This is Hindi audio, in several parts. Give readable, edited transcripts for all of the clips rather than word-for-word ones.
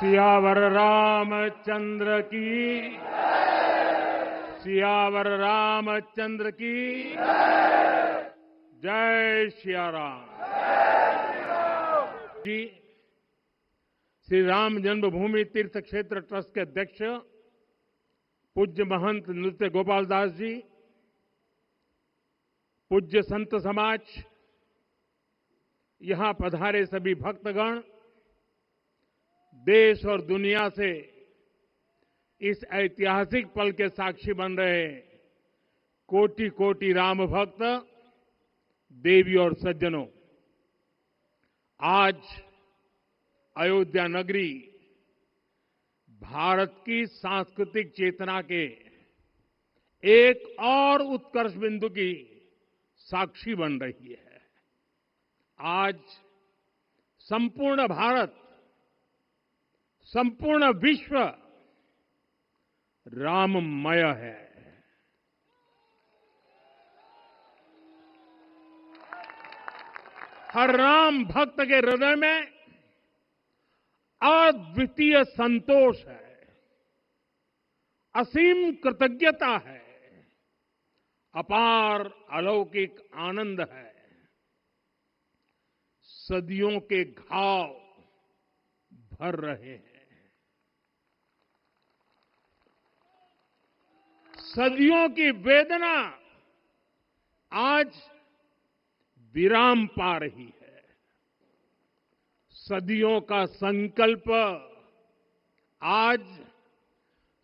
सियावर रामचंद्र की सियावर रामचंद्र की जय सिया राम जी। श्री राम जन्मभूमि तीर्थ क्षेत्र ट्रस्ट के अध्यक्ष पूज्य महंत नृत्य गोपाल दास जी, पूज्य संत समाज, यहां पधारे सभी भक्तगण, देश और दुनिया से इस ऐतिहासिक पल के साक्षी बन रहे कोटि कोटि राम भक्त, देवी और सज्जनों, आज अयोध्या नगरी भारत की सांस्कृतिक चेतना के एक और उत्कर्ष बिंदु की साक्षी बन रही है। आज संपूर्ण भारत, संपूर्ण विश्व राममय है। हर राम भक्त के हृदय में अद्वितीय संतोष है, असीम कृतज्ञता है, अपार अलौकिक आनंद है। सदियों के घाव भर रहे हैं, सदियों की वेदना आज विराम पा रही है। सदियों का संकल्प आज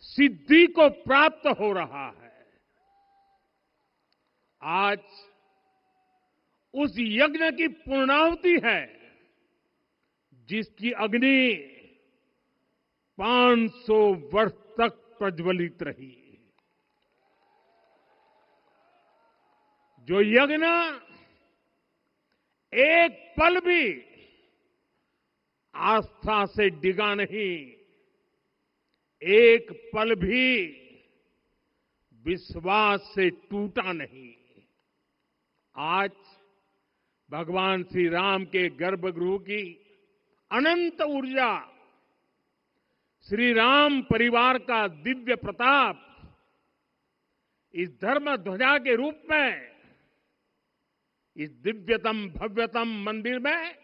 सिद्धि को प्राप्त हो रहा है। आज उस यज्ञ की पूर्णाहुति है जिसकी अग्नि 500 वर्ष तक प्रज्वलित रही। जो यज्ञ एक पल भी आस्था से डिगा नहीं, एक पल भी विश्वास से टूटा नहीं। आज भगवान श्री राम के गर्भगृह की अनंत ऊर्जा, श्री राम परिवार का दिव्य प्रताप इस धर्म ध्वजा के रूप में इस दिव्यतम भव्यतम मंदिर में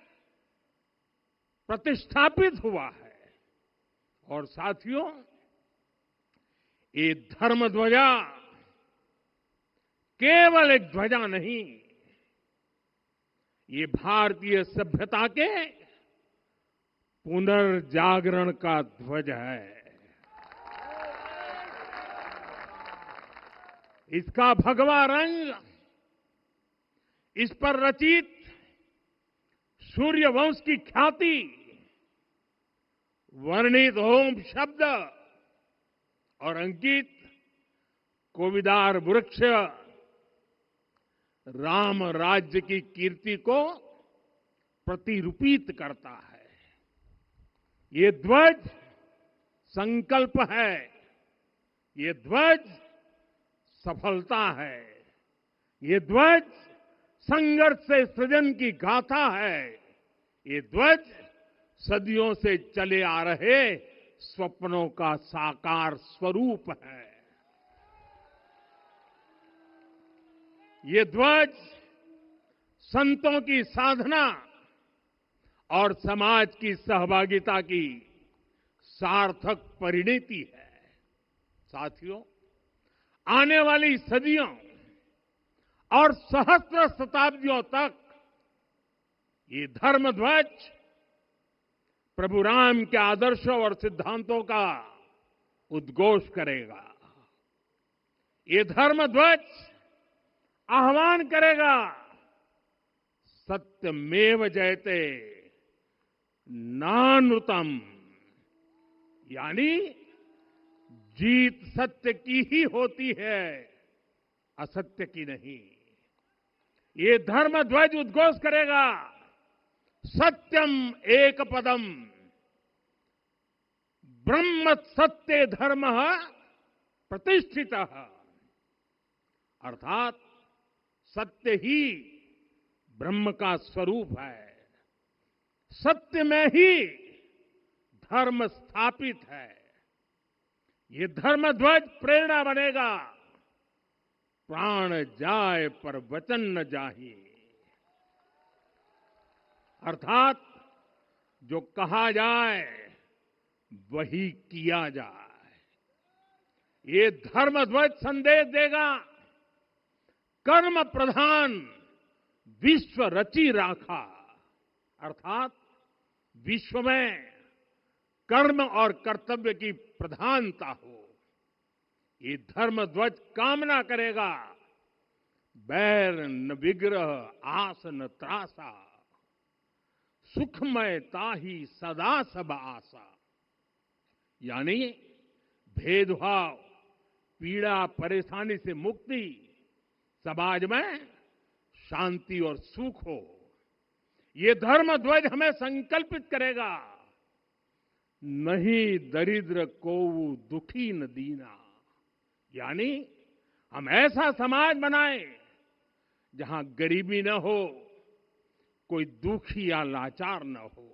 प्रतिष्ठापित हुआ है। और साथियों, ये धर्म ध्वजा केवल एक ध्वजा नहीं, ये भारतीय सभ्यता के पुनर्जागरण का ध्वज है। इसका भगवा रंग, इस पर रचित सूर्य वंश की ख्याति, वर्णित ओम शब्द और अंकित कोविदार वृक्ष राम राज्य की कीर्ति को प्रतिरूपित करता है। ये ध्वज संकल्प है, ये ध्वज सफलता है, ये ध्वज संघर्ष से सृजन की गाथा है, ये ध्वज सदियों से चले आ रहे स्वप्नों का साकार स्वरूप है। ये ध्वज संतों की साधना और समाज की सहभागिता की सार्थक परिणति है। साथियों, आने वाली सदियों और सहस्त्र शताब्दियों तक ये धर्म ध्वज प्रभु राम के आदर्शों और सिद्धांतों का उद्घोष करेगा। ये धर्म ध्वज आह्वान करेगा, सत्यमेव जयते नानृतम, यानी जीत सत्य की ही होती है, असत्य की नहीं। ये धर्म ध्वज उद्घोष करेगा, सत्यम एक पदम ब्रह्म सत्य धर्म प्रतिष्ठित, अर्थात सत्य ही ब्रह्म का स्वरूप है। सत्य में ही धर्म स्थापित है। ये धर्म ध्वज प्रेरणा बनेगा। प्राण जाए पर वचन न जाहिए, अर्थात जो कहा जाए वही किया जाए। ये धर्म ध्वज संदेश देगा, कर्म प्रधान विश्व रची राखा, अर्थात विश्व में कर्म और कर्तव्य की प्रधानता हो। ये धर्म ध्वज कामना करेगा, बैर न विग्रह आस न त्रासा, सुखमय ताही सदा सब आशा। यानी भेदभाव, पीड़ा, परेशानी से मुक्ति, समाज में शांति और सुख हो। ये धर्म ध्वज हमें संकल्पित करेगा, नहीं दरिद्र को दुखी न दीना। यानी हम ऐसा समाज बनाएं जहां गरीबी न हो, कोई दुखी या लाचार न हो।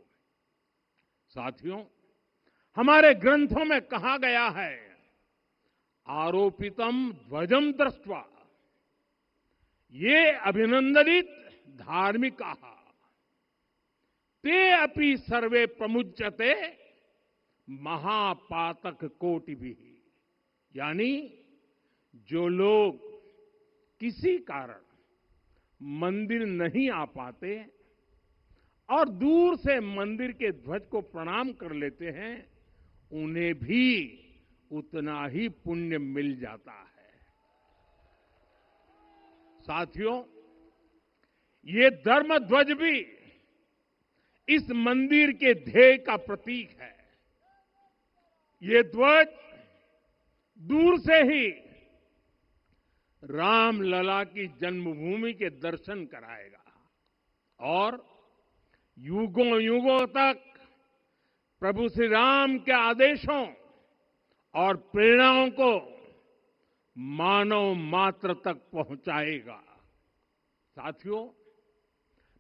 साथियों, हमारे ग्रंथों में कहा गया है, आरोपितम ध्वजम दृष्ट्वा ये अभिनंदनित धार्मिका ते अपि सर्वे प्रमुच्यते महापातक कोटि भी। यानी जो लोग किसी कारण मंदिर नहीं आ पाते और दूर से मंदिर के ध्वज को प्रणाम कर लेते हैं, उन्हें भी उतना ही पुण्य मिल जाता है। साथियों, ये धर्म ध्वज भी इस मंदिर के ध्येय का प्रतीक है। ये ध्वज दूर से ही राम लला की जन्मभूमि के दर्शन कराएगा और युगों युगों तक प्रभु श्री राम के आदेशों और प्रेरणाओं को मानव मात्र तक पहुंचाएगा। साथियों,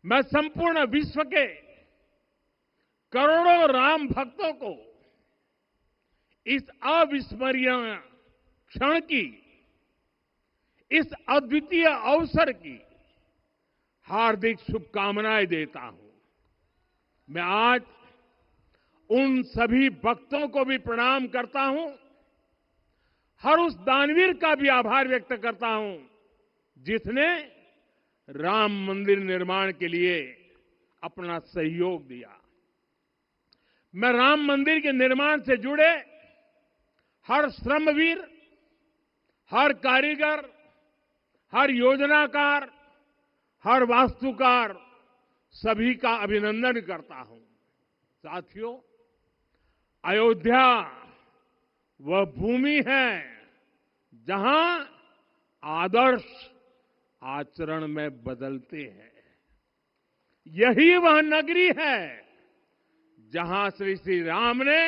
मैं संपूर्ण विश्व के करोड़ों राम भक्तों को इस अविस्मरणीय क्षण की, इस अद्वितीय अवसर की हार्दिक शुभकामनाएं देता हूं। मैं आज उन सभी भक्तों को भी प्रणाम करता हूं, हर उस दानवीर का भी आभार व्यक्त करता हूं जिसने राम मंदिर निर्माण के लिए अपना सहयोग दिया। मैं राम मंदिर के निर्माण से जुड़े हर श्रमवीर, हर कारीगर, हर योजनाकार, हर वास्तुकार, सभी का अभिनंदन करता हूं। साथियों, अयोध्या वह भूमि है जहां आदर्श आचरण में बदलते हैं। यही वह नगरी है जहां श्री श्री राम ने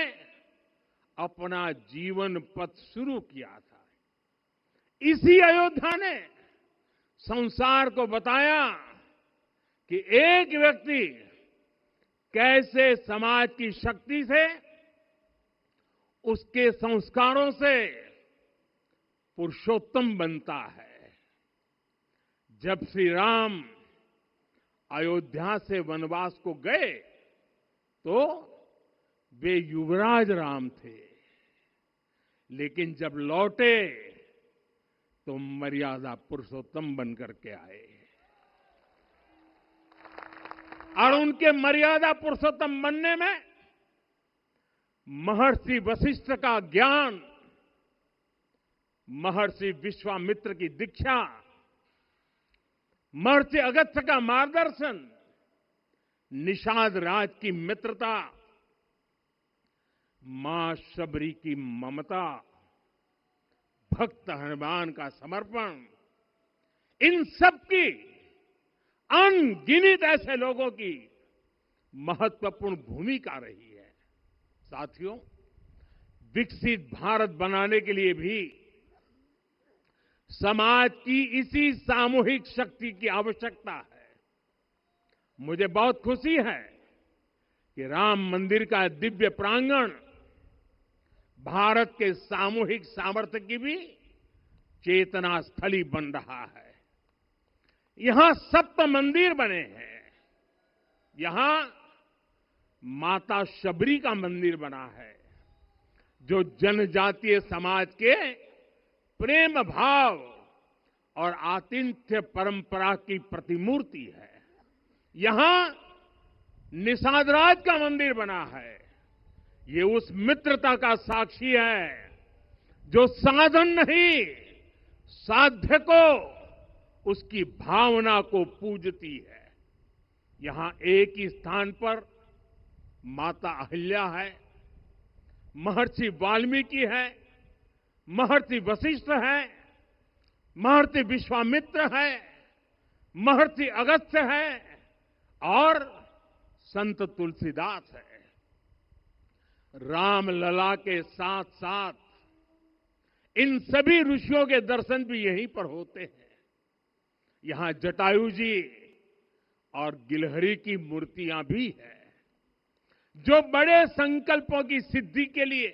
अपना जीवन पथ शुरू किया था। इसी अयोध्या ने संसार को बताया कि एक व्यक्ति कैसे समाज की शक्ति से, उसके संस्कारों से पुरुषोत्तम बनता है। जब श्री राम अयोध्या से वनवास को गए तो वे युवराज राम थे, लेकिन जब लौटे तो मर्यादा पुरुषोत्तम बनकर के आए और उनके मर्यादा पुरुषोत्तम बनने में महर्षि वशिष्ठ का ज्ञान, महर्षि विश्वामित्र की दीक्षा, महर्षि अगस्त्य का मार्गदर्शन, निषाद राज की मित्रता, मां शबरी की ममता, भक्त हनुमान का समर्पण, इन सब की अनगिनत ऐसे लोगों की महत्वपूर्ण भूमिका रही है। साथियों, विकसित भारत बनाने के लिए भी समाज की इसी सामूहिक शक्ति की आवश्यकता है। मुझे बहुत खुशी है कि राम मंदिर का दिव्य प्रांगण भारत के सामूहिक सामर्थ्य की भी चेतना स्थली बन रहा है। यहां सप्त मंदिर बने हैं। यहां माता शबरी का मंदिर बना है, जो जनजातीय समाज के प्रेम भाव और आतिथ्य परंपरा की प्रतिमूर्ति है। यहां निषादराज का मंदिर बना है। ये उस मित्रता का साक्षी है जो साधन नहीं, साध्य को, उसकी भावना को पूजती है। यहां एक ही स्थान पर माता अहिल्या है, महर्षि वाल्मीकि है, महर्षि वशिष्ठ है, महर्षि विश्वामित्र है, महर्षि अगस्त्य है और संत तुलसीदास है। रामलला के साथ साथ इन सभी ऋषियों के दर्शन भी यहीं पर होते हैं। यहां जटायु जी और गिलहरी की मूर्तियां भी हैं, जो बड़े संकल्पों की सिद्धि के लिए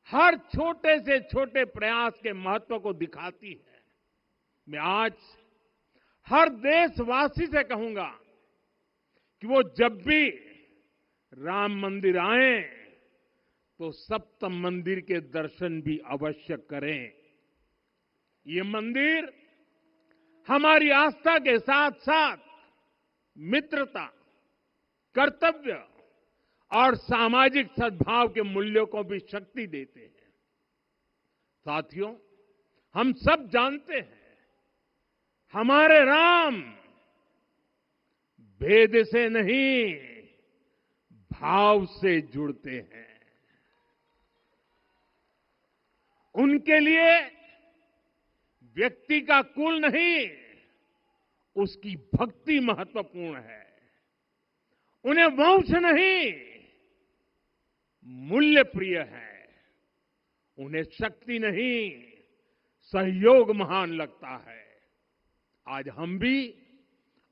हर छोटे से छोटे प्रयास के महत्व को दिखाती है। मैं आज हर देशवासी से कहूंगा कि वो जब भी राम मंदिर आए तो सप्त मंदिर के दर्शन भी अवश्य करें। ये मंदिर हमारी आस्था के साथ साथ मित्रता, कर्तव्य और सामाजिक सद्भाव के मूल्यों को भी शक्ति देते हैं। साथियों, हम सब जानते हैं हमारे राम भेद से नहीं, भाव से जुड़ते हैं। उनके लिए व्यक्ति का कुल नहीं, उसकी भक्ति महत्वपूर्ण है। उन्हें वंश नहीं, मूल्य प्रिय है। उन्हें शक्ति नहीं, सहयोग महान लगता है। आज हम भी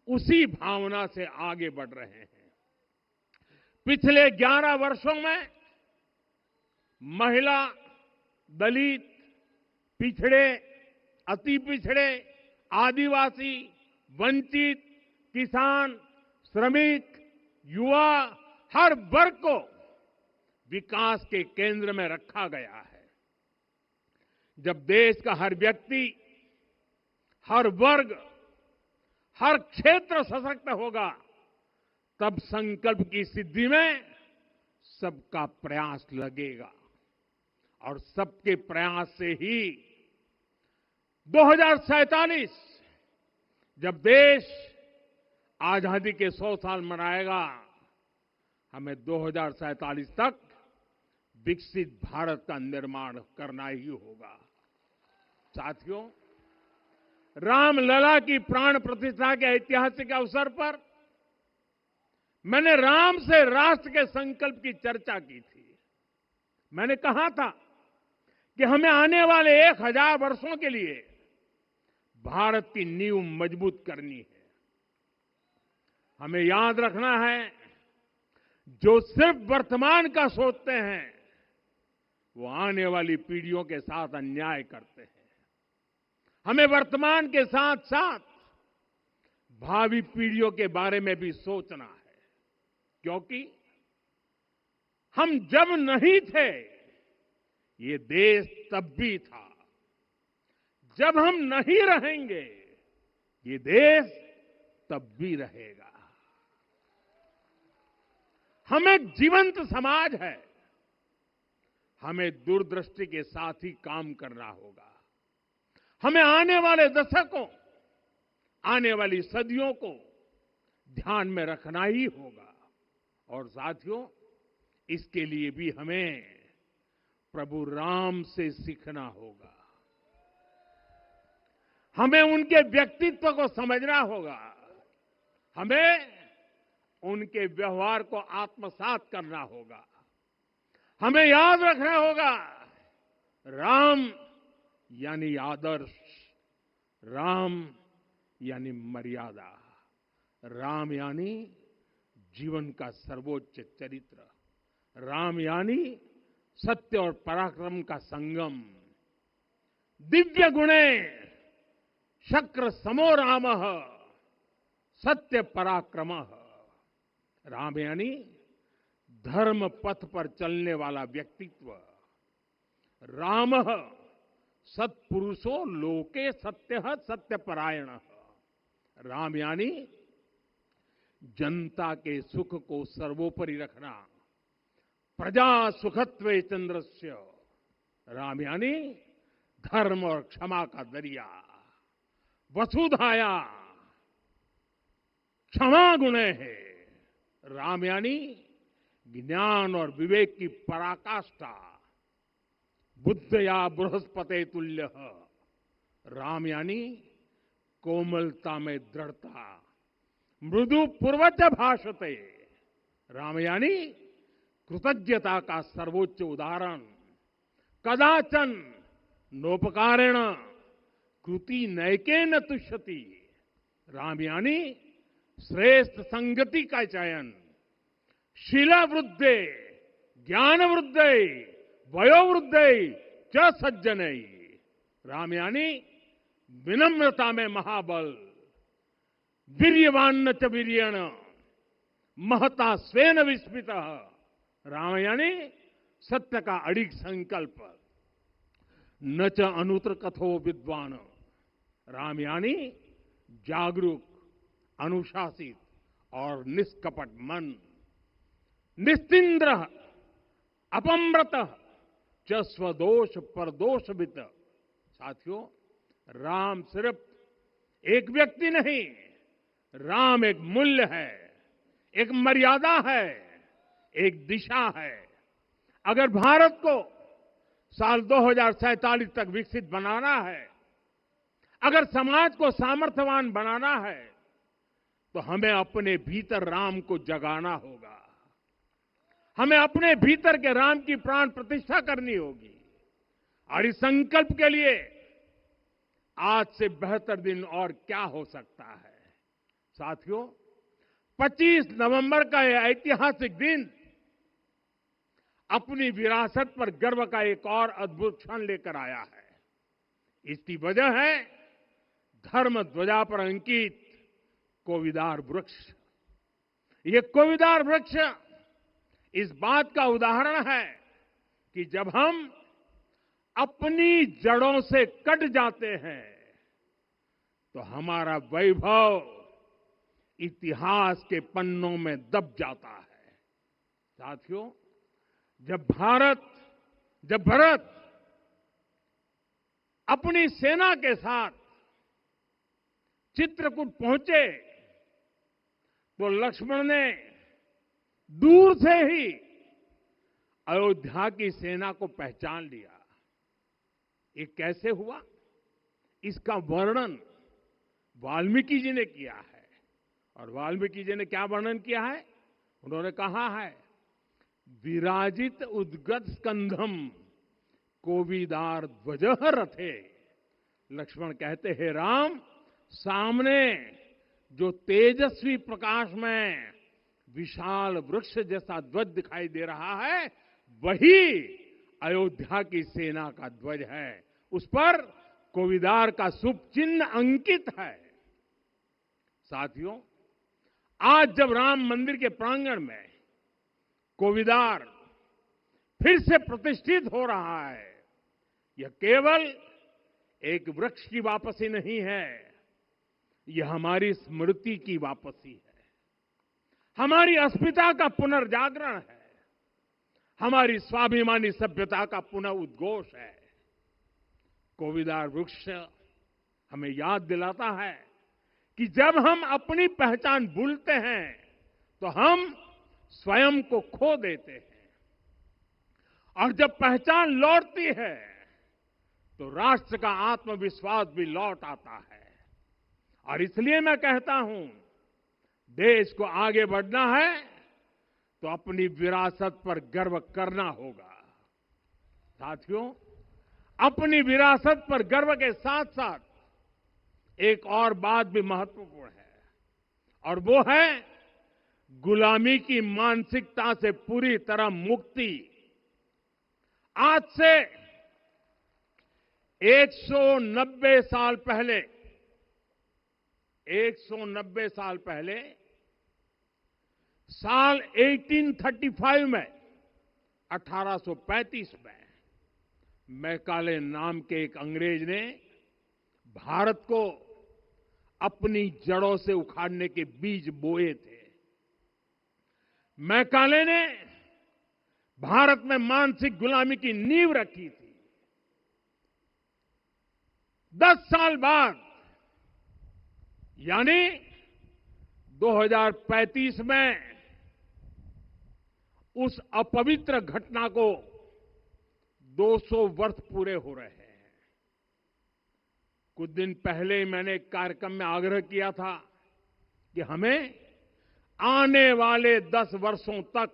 उसी भावना से आगे बढ़ रहे हैं। पिछले 11 वर्षों में महिला, दलित, पिछड़े, अति पिछड़े, आदिवासी, वंचित, किसान, श्रमिक, युवा, हर वर्ग को विकास के केंद्र में रखा गया है। जब देश का हर व्यक्ति, हर वर्ग, हर क्षेत्र सशक्त होगा, तब संकल्प की सिद्धि में सबका प्रयास लगेगा। और सबके प्रयास से ही 2047 जब देश आजादी के 100 साल मनाएगा, हमें 2047 तक विकसित भारत का निर्माण करना ही होगा। साथियों, रामलला की प्राण प्रतिष्ठा के ऐतिहासिक अवसर पर मैंने राम से राष्ट्र के संकल्प की चर्चा की थी। मैंने कहा था कि हमें आने वाले 1000 वर्षों के लिए भारत की नींव मजबूत करनी है। हमें याद रखना है, जो सिर्फ वर्तमान का सोचते हैं वो आने वाली पीढ़ियों के साथ अन्याय करते हैं। हमें वर्तमान के साथ साथ भावी पीढ़ियों के बारे में भी सोचना है, क्योंकि हम जब नहीं थे ये देश तब भी था। जब हम नहीं रहेंगे ये देश तब भी रहेगा। हम एक जीवंत समाज है। हमें दूरदृष्टि के साथ ही काम करना होगा। हमें आने वाले दशकों, आने वाली सदियों को ध्यान में रखना ही होगा। और साथियों, इसके लिए भी हमें प्रभु राम से सीखना होगा। हमें उनके व्यक्तित्व को समझना होगा। हमें उनके व्यवहार को आत्मसात करना होगा। हमें याद रखना होगा, राम यानी आदर्श, राम यानी मर्यादा, राम यानी जीवन का सर्वोच्च चरित्र। राम यानी सत्य और पराक्रम का संगम। दिव्य गुणे शक्र समो रामः सत्य पराक्रमः। राम यानी धर्म पथ पर चलने वाला व्यक्तित्व। रामः सत्पुरुषो लोके सत्यः सत्यपरायणः। राम यानी जनता के सुख को सर्वोपरि रखना। प्रजा सुखत्वे चंद्रस्य। राम यानी धर्म और क्षमा का दरिया। वसुधाया क्षमा गुणे है। राम यानी ज्ञान और विवेक की पराकाष्ठा। बुद्धया बृहस्पते तुल्य। राम यानी कोमलता में दृढ़ता। मृदु पूर्वज भाषते। राम यानी कृतज्ञता का सर्वोच्च उदाहरण। कदाचन नोपकारेण कृति नैकेन तुष्यति। राम यानी श्रेष्ठ संगति का चयन। शीला वृद्धे ज्ञान वृद्धे वयोवृद्धे च सज्जनै। राम यानी विनम्रता में महाबल। वीर्यवान च वीर्येण महता स्वेन विस्मितः। राम यानी सत्य का अडिग संकल्प। न च अनुत्र कथो विद्वान। राम यानी जागरूक अनुशासित और निष्कपट मन। निस्तिंद्र अपम्रत च स्वदोष परदोषवित। साथियों, राम सिर्फ एक व्यक्ति नहीं, राम एक मूल्य है, एक मर्यादा है, एक दिशा है। अगर भारत को साल 2047 तक विकसित बनाना है, अगर समाज को सामर्थ्यवान बनाना है, तो हमें अपने भीतर राम को जगाना होगा। हमें अपने भीतर के राम की प्राण प्रतिष्ठा करनी होगी। और इस संकल्प के लिए आज से बेहतर दिन और क्या हो सकता है। साथियों, 25 नवंबर का यह ऐतिहासिक दिन अपनी विरासत पर गर्व का एक और अद्भुत क्षण लेकर आया है। इसकी वजह है धर्म ध्वजा पर अंकित कोविदार वृक्ष। ये कोविदार वृक्ष इस बात का उदाहरण है कि जब हम अपनी जड़ों से कट जाते हैं तो हमारा वैभव इतिहास के पन्नों में दब जाता है। साथियों, जब भरत अपनी सेना के साथ चित्रकूट पहुंचे तो लक्ष्मण ने दूर से ही अयोध्या की सेना को पहचान लिया। ये कैसे हुआ, इसका वर्णन वाल्मीकि जी ने किया है। और वाल्मीकि जी ने क्या वर्णन किया है? उन्होंने कहा है, विराजित उद्गत स्कंधम कोविदार ध्वज रथे। लक्ष्मण कहते हैं, राम, सामने जो तेजस्वी प्रकाश में विशाल वृक्ष जैसा ध्वज दिखाई दे रहा है, वही अयोध्या की सेना का ध्वज है। उस पर कोविदार का शुभ चिन्ह अंकित है। साथियों, आज जब राम मंदिर के प्रांगण में कोविदार फिर से प्रतिष्ठित हो रहा है, यह केवल एक वृक्ष की वापसी नहीं है, यह हमारी स्मृति की वापसी है, हमारी अस्मिता का पुनर्जागरण है, हमारी स्वाभिमानी सभ्यता का पुनः उद्घोष है। कोविदार वृक्ष हमें याद दिलाता है कि जब हम अपनी पहचान भूलते हैं तो हम स्वयं को खो देते हैं, और जब पहचान लौटती है तो राष्ट्र का आत्मविश्वास भी लौट आता है। और इसलिए मैं कहता हूं, देश को आगे बढ़ना है तो अपनी विरासत पर गर्व करना होगा। साथियों, अपनी विरासत पर गर्व के साथ साथ एक और बात भी महत्वपूर्ण है, और वो है गुलामी की मानसिकता से पूरी तरह मुक्ति आज से 190 साल पहले 190 साल पहले साल 1835 में 1835 में मैकाले नाम के एक अंग्रेज ने भारत को अपनी जड़ों से उखाड़ने के बीज बोए थे। मैकाले ने भारत में मानसिक गुलामी की नींव रखी थी। 10 साल बाद यानी 2035 में उस अपवित्र घटना को 200 वर्ष पूरे हो रहे हैं। कुछ दिन पहले मैंने एक कार्यक्रम में आग्रह किया था कि हमें आने वाले 10 वर्षों तक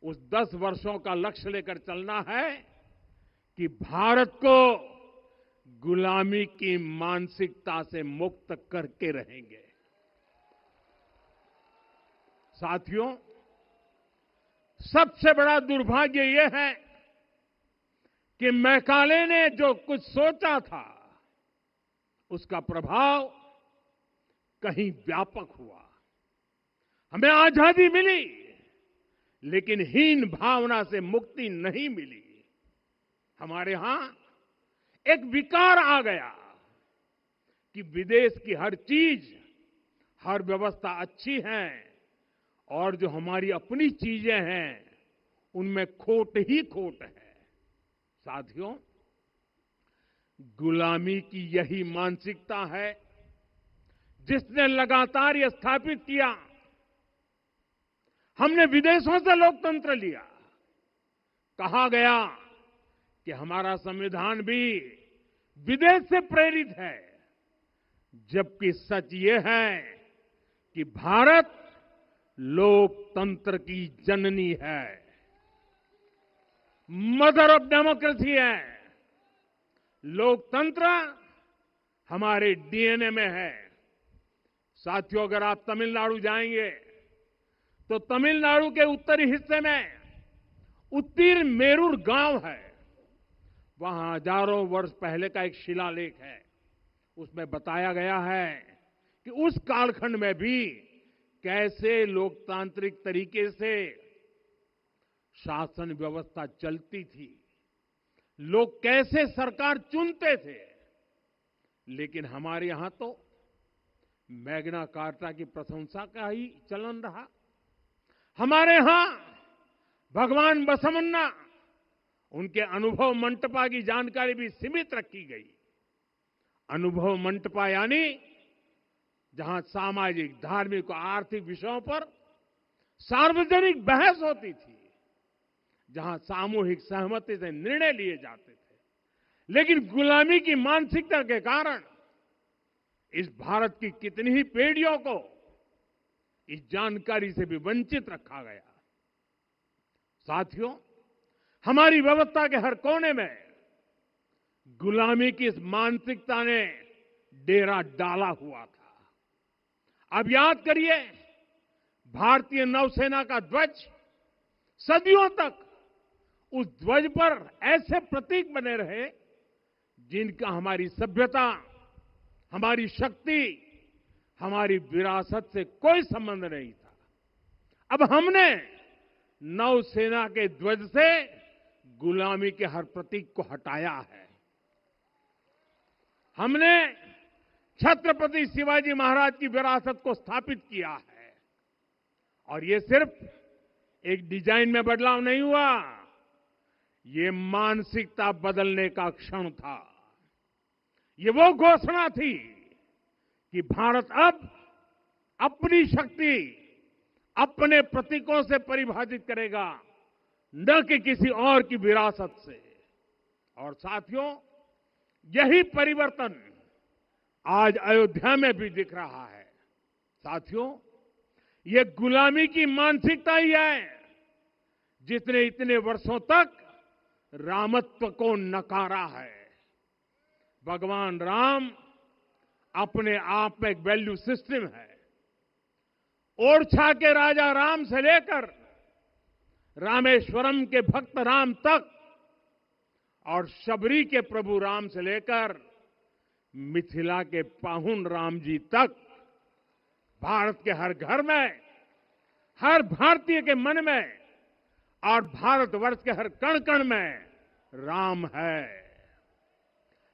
उस 10 वर्षों का लक्ष्य लेकर चलना है कि भारत को गुलामी की मानसिकता से मुक्त करके रहेंगे। साथियों, सबसे बड़ा दुर्भाग्य यह है कि मैकाले ने जो कुछ सोचा था उसका प्रभाव कहीं व्यापक हुआ। हमें आजादी मिली लेकिन हीन भावना से मुक्ति नहीं मिली। हमारे यहां एक विकार आ गया कि विदेश की हर चीज, हर व्यवस्था अच्छी है और जो हमारी अपनी चीजें हैं उनमें खोट ही खोट है। साथियों, गुलामी की यही मानसिकता है जिसने लगातार यह स्थापित किया। हमने विदेशों से लोकतंत्र लिया। कहा गया कि हमारा संविधान भी विदेश से प्रेरित है, जबकि सच ये है कि भारत लोकतंत्र की जननी है, मदर ऑफ डेमोक्रेसी है। लोकतंत्र हमारे डीएनए में है। साथियों, अगर आप तमिलनाडु जाएंगे तो तमिलनाडु के उत्तरी हिस्से में उत्तीर मेरूर गांव है। वहां हजारों वर्ष पहले का एक शिलालेख है। उसमें बताया गया है कि उस कालखंड में भी कैसे लोकतांत्रिक तरीके से शासन व्यवस्था चलती थी, लोग कैसे सरकार चुनते थे। लेकिन हमारे यहां तो मैग्ना कार्टा की प्रशंसा का ही चलन रहा। हमारे यहां भगवान बसवन्ना, उनके अनुभव मंटपा की जानकारी भी सीमित रखी गई। अनुभव मंटपा यानी जहां सामाजिक, धार्मिक और आर्थिक विषयों पर सार्वजनिक बहस होती थी, जहां सामूहिक सहमति से निर्णय लिए जाते थे। लेकिन गुलामी की मानसिकता के कारण इस भारत की कितनी ही पीढ़ियों को इस जानकारी से भी वंचित रखा गया। साथियों, हमारी व्यवस्था के हर कोने में गुलामी की इस मानसिकता ने डेरा डाला हुआ था। अब याद करिए, भारतीय नौसेना का ध्वज सदियों तक उस ध्वज पर ऐसे प्रतीक बने रहे जिनका हमारी सभ्यता, हमारी शक्ति, हमारी विरासत से कोई संबंध नहीं था। अब हमने नौसेना के ध्वज से गुलामी के हर प्रतीक को हटाया है। हमने छत्रपति शिवाजी महाराज की विरासत को स्थापित किया है। और ये सिर्फ एक डिजाइन में बदलाव नहीं हुआ, ये मानसिकता बदलने का क्षण था। ये वो घोषणा थी कि भारत अब अपनी शक्ति अपने प्रतीकों से परिभाषित करेगा, न कि किसी और की विरासत से। और साथियों, यही परिवर्तन आज अयोध्या में भी दिख रहा है। साथियों, ये गुलामी की मानसिकता ही है जिसने इतने वर्षों तक रामत्व को नकारा है। भगवान राम अपने आप में एक वैल्यू सिस्टम है। ओरछा के राजा राम से लेकर रामेश्वरम के भक्त राम तक और शबरी के प्रभु राम से लेकर मिथिला के पाहुन राम जी तक भारत के हर घर में, हर भारतीय के मन में और भारतवर्ष के हर कण कण में राम है।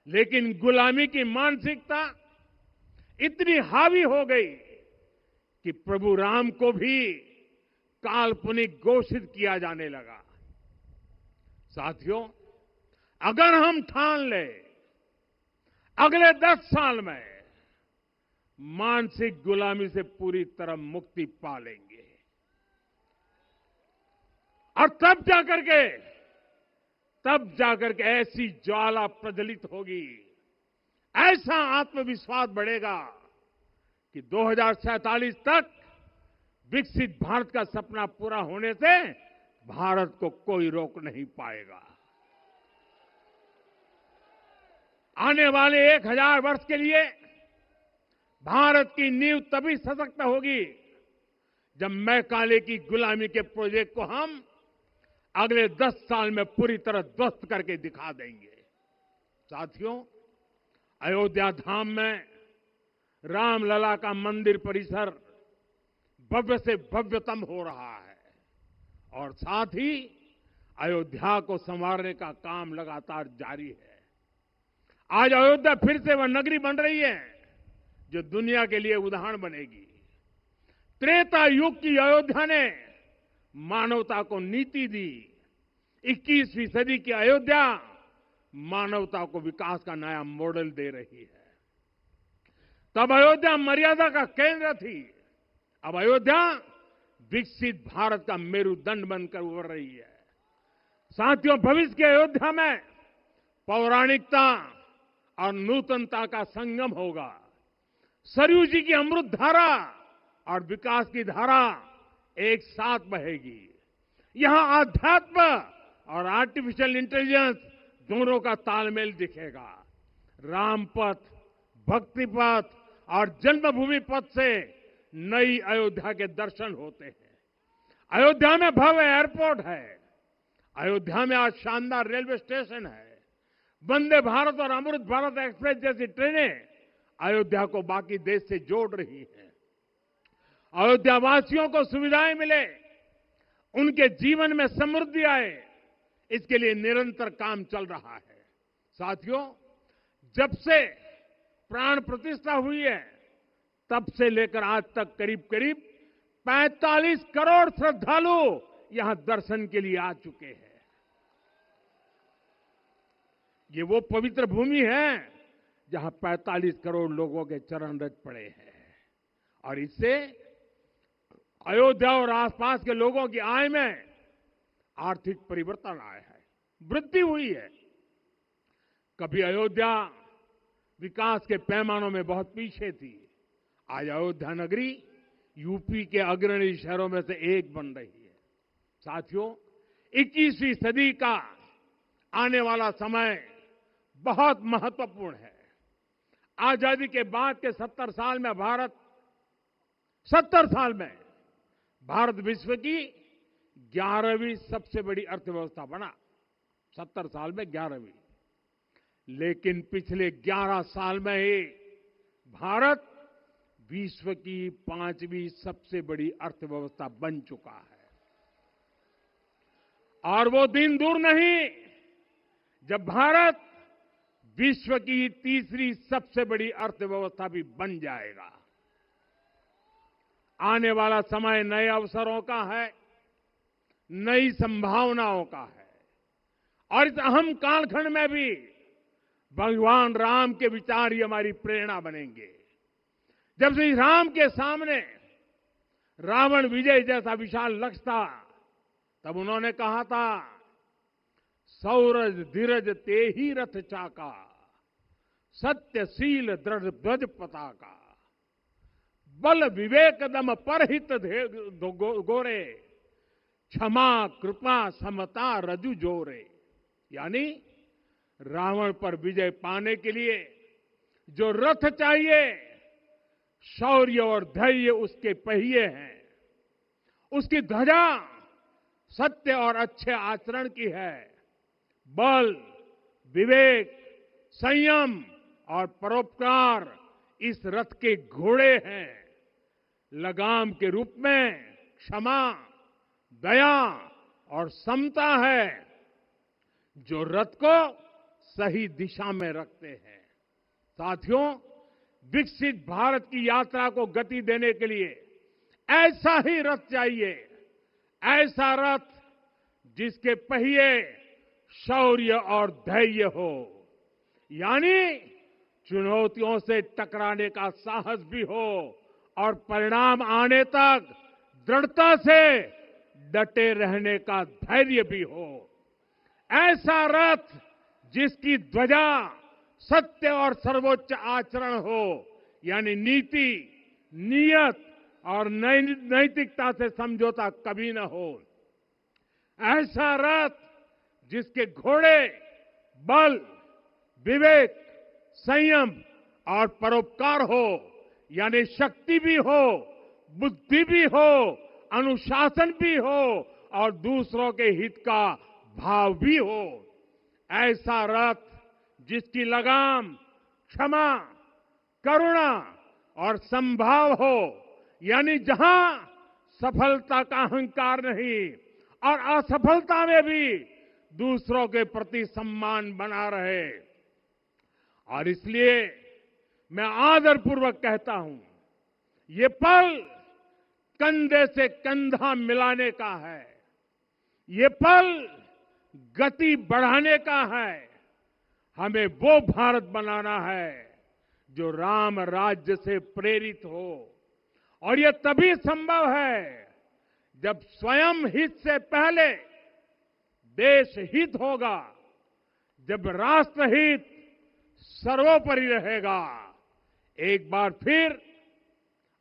लेकिन गुलामी की मानसिकता इतनी हावी हो गई कि प्रभु राम को भी काल्पनिक घोषित किया जाने लगा। साथियों, अगर हम ठान ले अगले 10 साल में मानसिक गुलामी से पूरी तरह मुक्ति पा लेंगे और तब जाकर के ऐसी ज्वाला प्रज्वलित होगी, ऐसा आत्मविश्वास बढ़ेगा कि 2047 तक विकसित भारत का सपना पूरा होने से भारत को कोई रोक नहीं पाएगा। आने वाले 1000 वर्ष के लिए भारत की नींव तभी सशक्त होगी जब मैकाले की गुलामी के प्रोजेक्ट को हम अगले 10 साल में पूरी तरह ध्वस्त करके दिखा देंगे। साथियों, अयोध्या धाम में रामलला का मंदिर परिसर भव्य से भव्यतम हो रहा है और साथ ही अयोध्या को संवारने का काम लगातार जारी है। आज अयोध्या फिर से वह नगरी बन रही है जो दुनिया के लिए उदाहरण बनेगी। त्रेता युग की अयोध्या ने मानवता को नीति दी। 21वीं सदी की अयोध्या मानवता को विकास का नया मॉडल दे रही है। तब अयोध्या मर्यादा का केंद्र थी, अब अयोध्या विकसित भारत का मेरुदंड बनकर उभर रही है। साथियों, भविष्य की अयोध्या में पौराणिकता और नूतनता का संगम होगा। सरयू जी की अमृत धारा और विकास की धारा एक साथ बहेगी। यहां आध्यात्म और आर्टिफिशियल इंटेलिजेंस दोनों का तालमेल दिखेगा। राम पथ, भक्ति पथ और जन्मभूमि पथ से नई अयोध्या के दर्शन होते हैं। अयोध्या में भव्य एयरपोर्ट है। अयोध्या में आज शानदार रेलवे स्टेशन है। वंदे भारत और अमृत भारत एक्सप्रेस जैसी ट्रेनें अयोध्या को बाकी देश से जोड़ रही हैं। अयोध्या वासियों को सुविधाएं मिले, उनके जीवन में समृद्धि आए, इसके लिए निरंतर काम चल रहा है। साथियों, जब से प्राण प्रतिष्ठा हुई है तब से लेकर आज तक करीब करीब 45 करोड़ श्रद्धालु यहां दर्शन के लिए आ चुके हैं। ये वो पवित्र भूमि है जहां 45 करोड़ लोगों के चरण रज पड़े हैं और इससे अयोध्या और आसपास के लोगों की आय में आर्थिक परिवर्तन आया है, वृद्धि हुई है। कभी अयोध्या विकास के पैमानों में बहुत पीछे थी, आज अयोध्या नगरी यूपी के अग्रणी शहरों में से एक बन रही है। साथियों, 21वीं सदी का आने वाला समय बहुत महत्वपूर्ण है। आजादी के बाद के 70 साल में भारत विश्व की 11वीं सबसे बड़ी अर्थव्यवस्था बना। 70 साल में 11वीं। लेकिन पिछले 11 साल में ही भारत विश्व की 5वीं सबसे बड़ी अर्थव्यवस्था बन चुका है। और वो दिन दूर नहीं जब भारत विश्व की 3री सबसे बड़ी अर्थव्यवस्था भी बन जाएगा। आने वाला समय नए अवसरों का है, नई संभावनाओं का है और इस अहम कालखंड में भी भगवान राम के विचार ही हमारी प्रेरणा बनेंगे। जब श्री राम के सामने रावण विजय जैसा विशाल लक्ष्य था, तब उन्होंने कहा था, सौरज धीरज ते ही रथ चाका, सत्यशील दृढ़ ध्वज पताका, बल विवेक दम परहित गोरे, क्षमा कृपा समता रजु जोरे। यानी रावण पर विजय पाने के लिए जो रथ चाहिए, शौर्य और धैर्य उसके पहिए हैं। उसकी ध्वजा सत्य और अच्छे आचरण की है। बल, विवेक, संयम और परोपकार इस रथ के घोड़े हैं। लगाम के रूप में क्षमा, दया और समता है, जो रथ को सही दिशा में रखते हैं। साथियों, विकसित भारत की यात्रा को गति देने के लिए ऐसा ही रथ चाहिए। ऐसा रथ जिसके पहिए शौर्य और धैर्य हो, यानी चुनौतियों से टकराने का साहस भी हो और परिणाम आने तक दृढ़ता से डटे रहने का धैर्य भी हो। ऐसा रथ जिसकी ध्वजा सत्य और सर्वोच्च आचरण हो, यानी नीति, नियत और नैतिकता से समझौता कभी न हो। ऐसा रथ जिसके घोड़े बल, विवेक, संयम और परोपकार हो, यानी शक्ति भी हो, बुद्धि भी हो, अनुशासन भी हो और दूसरों के हित का भाव भी हो। ऐसा रथ जिसकी लगाम क्षमा, करुणा और संभाव हो, यानी जहां सफलता का अहंकार नहीं और असफलता में भी दूसरों के प्रति सम्मान बना रहे। और इसलिए मैं आदरपूर्वक कहता हूं, ये पल कंधे से कंधा मिलाने का है। ये पल गति बढ़ाने का है। हमें वो भारत बनाना है जो राम राज्य से प्रेरित हो। और ये तभी संभव है जब स्वयं हित से पहले देश हित होगा, जब राष्ट्रहित सर्वोपरि रहेगा। एक बार फिर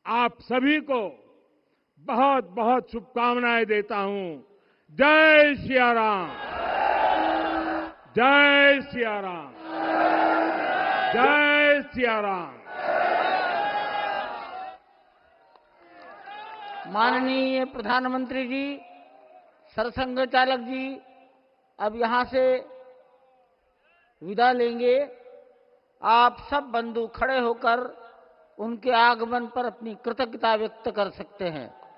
आप सभी को बहुत बहुत शुभकामनाएं देता हूं। जय सिया राम, जय सिया राम, जय सिया राम। माननीय प्रधानमंत्री जी, सरसंघ चालक जी अब यहां से विदा लेंगे। आप सब बंधु खड़े होकर उनके आगमन पर अपनी कृतज्ञता व्यक्त कर सकते हैं।